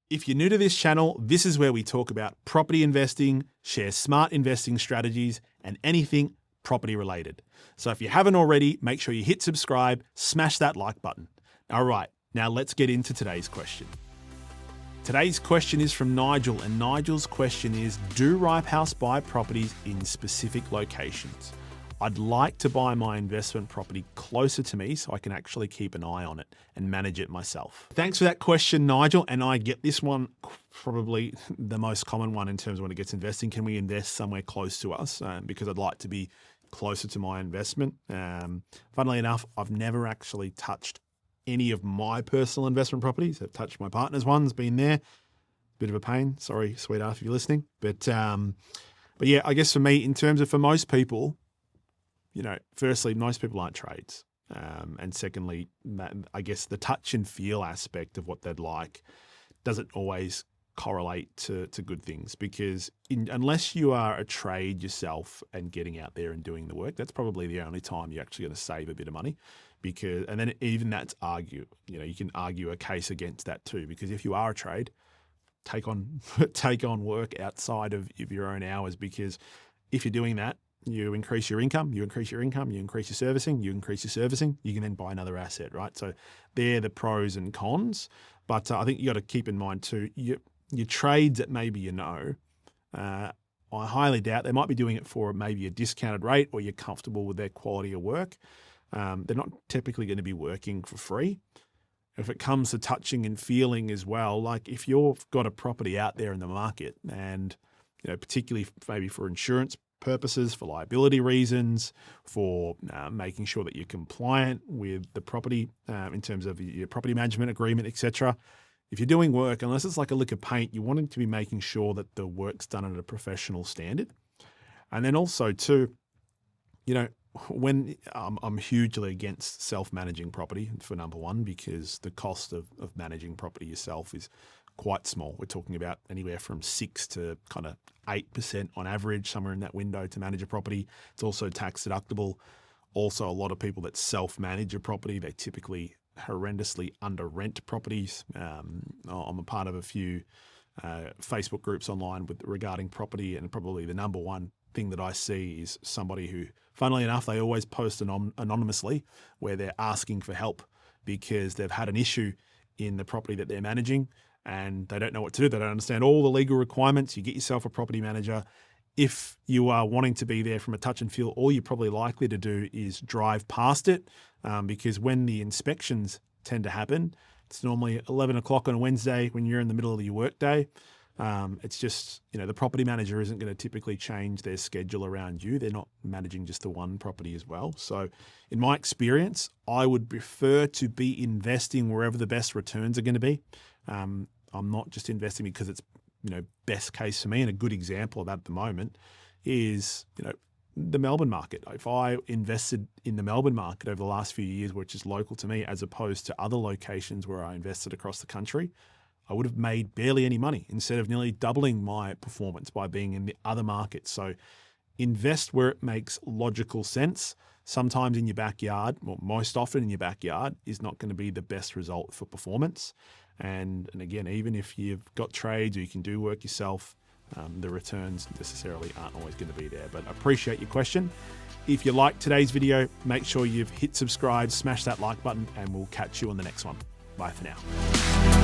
If you're new to this channel, this is where we talk about property investing, share smart investing strategies, and anything property related. So if you haven't already, make sure you hit subscribe, smash that like button. All right, now let's get into today's question. Today's question is from Nigel, and Nigel's question is, do Ripe House buy properties in specific locations? I'd like to buy my investment property closer to me so I can actually keep an eye on it and manage it myself. Thanks for that question, Nigel. And I get this one, probably the most common one in terms of when it gets investing. Can we invest somewhere close to us? Because I'd like to be closer to my investment. Funnily enough, I've never actually touched any of my personal investment properties. I've touched my partner's ones, been there. Bit of a pain. Sorry, sweetheart, if you're listening. But yeah, I guess for me, in terms of for most people, firstly, most people aren't trades. And secondly, I guess the touch and feel aspect of what they'd like doesn't always correlate to good things, because unless you are a trade yourself and getting out there and doing the work, that's probably the only time you're actually going to save a bit of money. And then even that's you can argue a case against that too, because if you are a trade, take on work outside of your own hours, because if you're doing that, you increase your income, you increase your servicing, you can then buy another asset, right? So they're the pros and cons. But I think you got to keep in mind too, your trades that maybe I highly doubt they might be doing it for maybe a discounted rate, or you're comfortable with their quality of work. They're not typically going to be working for free. If it comes to touching and feeling as well, like if you've got a property out there in the market and, particularly maybe for insurance purposes, for liability reasons, for making sure that you're compliant with the property in terms of your property management agreement, etc. If you're doing work, unless it's like a lick of paint, you want to be making sure that the work's done at a professional standard. And then also too, when I'm hugely against self-managing property, for number one, because the cost of managing property yourself is quite small. We're talking about anywhere from 6 to kind of 8% on average, somewhere in that window to manage a property. It's also tax deductible. Also, a lot of people that self-manage a property, they typically horrendously under rent properties. I'm a part of a few Facebook groups online regarding property, and probably the number one thing that I see is somebody who, funnily enough, they always post anonymously where they're asking for help because they've had an issue in the property that they're managing and they don't know what to do. They don't understand all the legal requirements. You get yourself a property manager. If you are wanting to be there from a touch and feel, all you're probably likely to do is drive past it because when the inspections tend to happen, it's normally 11 o'clock on a Wednesday when you're in the middle of your work day. It's just, the property manager isn't going to typically change their schedule around you. They're not managing just the one property as well. So in my experience, I would prefer to be investing wherever the best returns are going to be. I'm not just investing because it's, best case for me. And a good example of that at the moment is, the Melbourne market. If I invested in the Melbourne market over the last few years, which is local to me, as opposed to other locations where I invested across the country, I would have made barely any money instead of nearly doubling my performance by being in the other markets. So invest where it makes logical sense. Sometimes in your backyard, or most often in your backyard, is not going to be the best result for performance. And again, even if you've got trades or you can do work yourself, the returns necessarily aren't always going to be there. But I appreciate your question. If you liked today's video, make sure you've hit subscribe, smash that like button, and we'll catch you on the next one. Bye for now.